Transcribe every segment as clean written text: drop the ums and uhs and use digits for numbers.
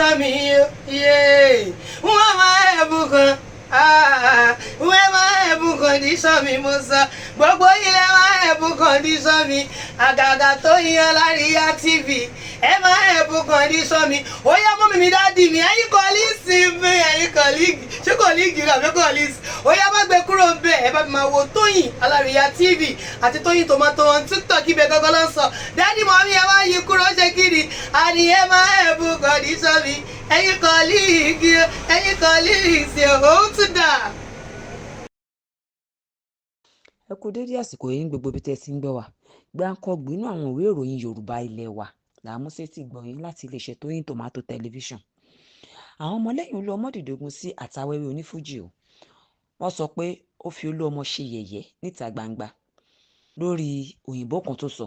Isami ye Wama ebukan Wema ebu condition mi Musa gbogbo ilé wa ebu condition mi àgàgà tó yan Lariya TV ẹ máa ebu condition mi ó yá mọ́mí mi dáàdì mi ẹ̀yin kọ́líìsì mi ẹ̀yin kọ́líìgì ṣé kọ́líìgì rà fẹ́ kọ́líìsì ó yá má gbé kúrò ń bẹ̀ ẹ bá mi máa wo Tóyìn Lariya TV àti Tóyìn Tomato on TikTok ibẹ̀ gangan ló ń sọ dáàdì mọ́mí ẹ wá yí kúrò ṣe kiri àní ẹ máa ebu condition mi ẹ̀yin kọ́líìsì ó tún dà. Ẹ kú dédé àsìkò yìí ní gbogbo ibi tẹ́ ti ń gbọ́ wa gbáǹkọ́gbì inú àwọn ìwé ìròyìn Yorùbá ilé wa làmú sétí gbọ̀nyìn láti iléeṣẹ́ Tóyìn Tomato Television. Àwọn ọmọlẹ́yìn Olúọmọ dìdógún sí àtàwẹ́wẹ́ onífújì o wọ́n sọ pé ó fi Olúọmọ ṣe yẹ̀yẹ́ níta gbangba lórí òyìnbó kan tó sọ.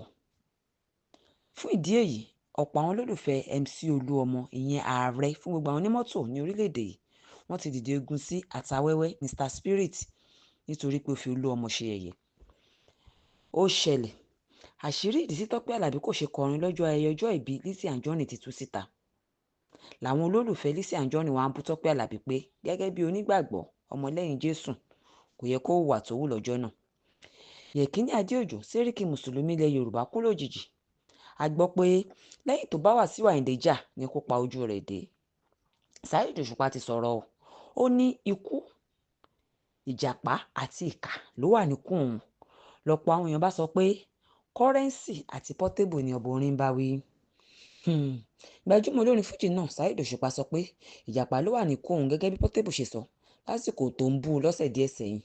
Fún ìdí èyí ọ̀pọ̀ àwọn olólùfẹ́ MC Olúọmọ ìyẹn ààrẹ fún gbogbo àwọn onímọ́tò ní orílẹ̀-èdè yìí wọ́n ti dìde ogun sí àtàwẹ́wẹ́ Mr Spirit nítorí pé ó fi Olúọmọ ṣe yẹ̀yẹ́. Ó ṣẹlẹ̀ àṣírí ìdí tí Tọ́pẹ́ Àlàbí kò ṣe kọrin lọ́jọ́ ayẹyẹ ọjọ́ ìbí Lizzy Anjorin ti tú síta. Làwọn olólùfẹ́ Lizzy Anjorin wá ń bú Tọ́pẹ́ Àlàbí pé gẹ́gẹ́ bí onígbàgbọ́ ọmọlẹ́yìn Jésù kò yẹ kó hùwà tó wù lọ́jọ́ náà. Yẹ̀kínní Adéòjò sẹ́ríkì mùsùlùmí ilẹ̀ Yorùbá kú lójijì. A gbọ́ pé lẹ́yìn tó bá Wasiu Ayinde jà ni kó pa ojú rẹ̀ dé. Saheed Òṣùpá ti sọ̀rọ̀ ó ní ikú ìjàpá àti ìkà ló wà níkùn òun. Lọ́pọ̀ àwọn èèyàn bá sọ pé Currency àti Portable ni ọba orin bá wí. Gbajúmọ̀ olórin fújì náà Saheed Òṣùpá sọ pé ìjàpá ló wà níkùn òun gẹ́gẹ́ bí Portable ṣe sọ lásìkò tó ń bú lọ́sẹ̀ díẹ̀ sẹ́yìn.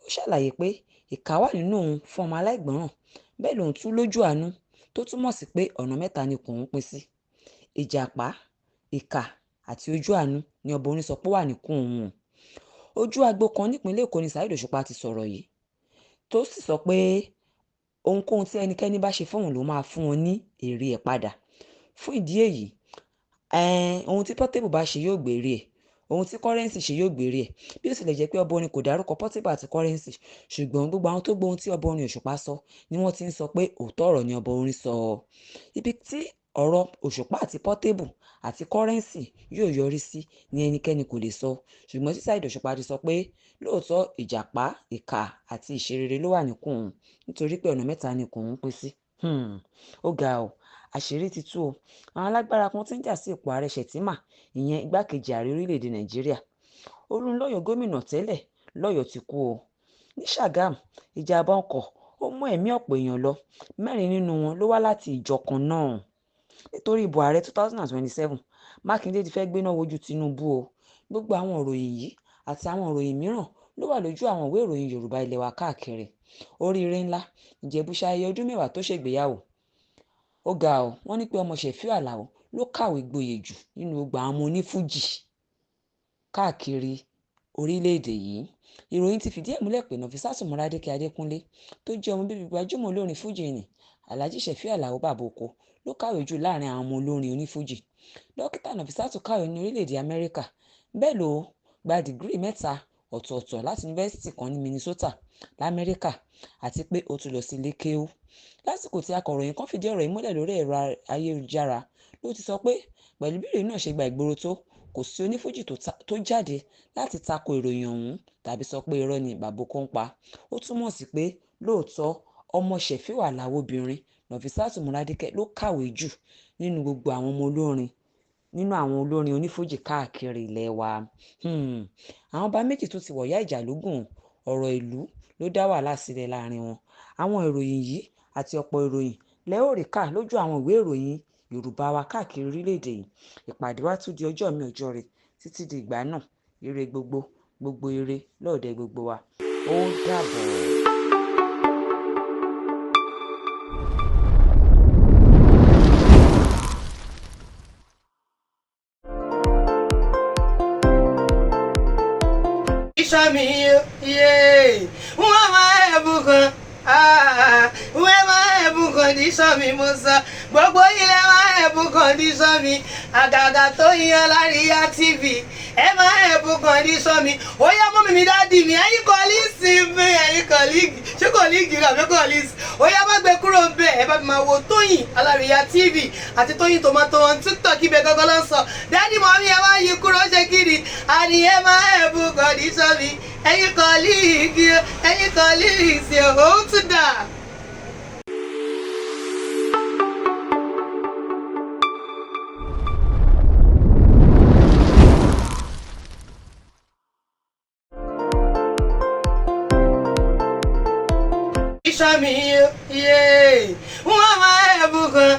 Ó ṣàlàyé pé ìkà wà nínú òun fún ọmọ aláìgbọràn bẹ́ẹ̀ lòun tún lójú àánú tó túmọ̀ sí pé ọ̀nà mẹ́ta ni kò ń pín sí. Ìjàpá, ìkà àti ojú àánú ni ọba orin sọ pé wà níkùn òun. Ojú agbo kan nípínlẹ̀ Èkó ni Saheed Òṣùpá ti sọ̀rọ̀ yìí tó sì sọ pé ohunkóhun tí ẹnikẹ́ni bá ṣe fóun ló máa fún wọn ní èrè ẹ̀ padà. Fún ìdí èyí ohun tí Portable bá ṣe yóò gbèrè ẹ̀ ohun tí Currency ṣe yóò gbèrè ẹ̀ bí ó tilẹ̀ jẹ́ pé ọba orin kò dárúkọ Portable àti Currency ṣùgbọ́n gbogbo àwọn tó gbóhun tí ọba orin Òṣùpá sọ ni wọ́n ti ń sọ pé òótọ́ ọ̀rọ̀ ni ọba orin sọ. Ibi tí ọ̀rọ̀ Òṣùpá àti Portable àti Currency yóò yọrí sí ni ẹnikẹ́ni kò lè sọ ṣùgbọ́n tí Saheed Òṣùpá ti sọ pé lóòótọ́ ìjàpá ìkà àti ìṣerere ló wà níkùn òun nítorí pé ọ̀nà mẹ́ta ni kò ń pín sí. Ó ga ọ́ àṣírí ti tú o àwọn alágbára kan tí ń jà sí ipò ààrẹ Shettima ìyẹn igbákejì ààrẹ orílẹ̀-èdè Nàìjíríà. Olúnlọ́yọ̀ gómìnà tẹ́lẹ̀ lọ́yọ̀ ti kú o. Ní Ṣàgámù ìjàmbá ọkọ̀ ó mú ẹ̀mí ọ̀pọ̀ èèyàn lọ 4 nínú wọn ló wá láti ìjọ kan náà. Nítorí ìbò ààrẹ 2027 Mákindé ti fẹ́ gbéná wojú Tinubu o. Gbogbo àwọn ìròyìn yìí àti àwọn ìròyìn mìíràn ló wà lójú àwọn ìwé ìròyìn Yorùbá ilé wa káàkiri. Oríire ńlá Ìjẹ̀bú ṣayẹyẹ ọdún 10 tó ṣègbéyàwó. Ó ga ọ́ wọ́n ní pé ọmọ Ṣẹ̀fíù Àlàó ló kàwé gboyè jù nínú gbogbo àwọn ọmọ onífújì káàkiri orílẹ̀-èdè yìí. Ìròyìn ti fìdí ẹ̀ múlẹ̀ pé Nọfisátù Mọ́rádékẹ́ Adékúnlé tó jẹ́ ọmọ bíbí gbajúmọ̀ olórin fújì ni Alhaji Ṣẹ̀fíù Àlàó Bàbá Oko ló kàwé jù láàrin àwọn ọmọ olórin onífújì. Dókítà Nọfisátù kàwé ní orílẹ̀-èdè Amẹ́ríkà bẹ́ẹ̀ ló gba dìgírì 3 ọ̀tọ̀ọ̀tọ̀ láti yunifásítì kan ní Minnesota lamẹ́ríkà àti pé ó tún lọ sí ilé kéwú. Lásìkò tí akọ̀ròyìn kan fìdí ọ̀rọ̀ yìí múlẹ̀ lórí ẹ̀rọ ayélujára ló ti sọ pé pẹ̀lú bí ìròyìn náà ṣe gba ìgboro tó kò sí onífújì tó jáde láti tako ìròyìn ọ̀hún tàbí sọ pé irọ́ ni Bàbá Oko ń pa. Ó túmọ̀ sí pé lóòótọ́ ọmọ Ṣẹ̀fíù Àlàó obìnrin Nọfisátù Mọ́rádékẹ́ ló kàwé jù nínú gbogbo àwọn ọmọ olórin nínú àwọn olórin onífújì káàkiri ilẹ̀ wa. Àwọn ọba méjì tó ti wọ̀yá ìjà lógún ọ̀rọ̀ ìlú ló dá wàhálà sílẹ̀ láàrin wọn. Àwọn ìròyìn yìí àti ọ̀pọ̀ ìròyìn lẹ́ ó rí kà lójú àwọn ìwé ìròyìn Yorùbá wa káàkiri orílẹ̀-èdè yìí. Ìpàdé wa tún di ọjọ́ mi ọjọ́ rẹ̀ títí di ìgbà náà ire gbogbo ire lọ́ọ̀dẹ gbogbo wa ó dàbọ̀. Isami ye Wama ebukan Wema ebu condition mi Musa gbogbo ilé wa ebu condition mi àgàgà tó yan Lariya TV ẹ máa ebu condition mi ó yá mọ́mí mi dáàdì mi ẹ̀yin kọ́líìsì mi ẹ̀yin kọ́líìgì ṣé kọ́líìgì rà mí kọ́líìsì ó yá má gbé kúrò ń bẹ̀ ẹ bá mi máa wo Tóyìn Alárìíyá TV àti Tóyìn Tòmátò on TikTok ibẹ̀ gángan ló ń sọ dáàdì mọ́mí ẹ wá yí kúrò ṣe kiri àníyẹ máa ẹ̀bù kọ̀díṣọ́ mi ẹ̀yin kọ́líìgì ó tún dà. Shami, yeah. Mama ebukan,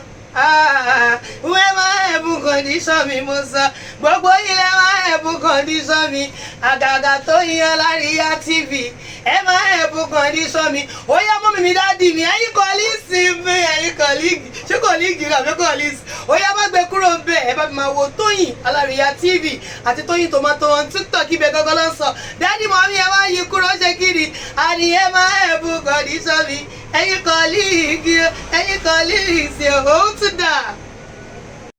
mama ebukan di Shami Musa. Gbogbo ilé ma ebukan di Shami. Àgàgà Tóyìn Alárìíyá TV. Ẹ ma ebukan di Shami. Ó yá mọ́mì mi dáàdì mi, ẹ̀yin kọ́líìsì mi, ẹ̀yin kọ́líìgì. Ṣé kọ́líìgì rà mí kọ́líìsì? Ó yá má gbé kúrò ń bẹ̀ ẹ bá mi máa wo Tóyìn Alárìíyá TV àti Tóyìn Tòmátò on TikTok ibẹ̀ gángan ló ń sọ. Dáàdì mọ́mí ẹ wá yí kúrò ṣe kiri. Àníyẹ máa ẹ̀bùn kọ́díṣọ́ mi ẹ̀yin kọ́líìgì ó tún dà.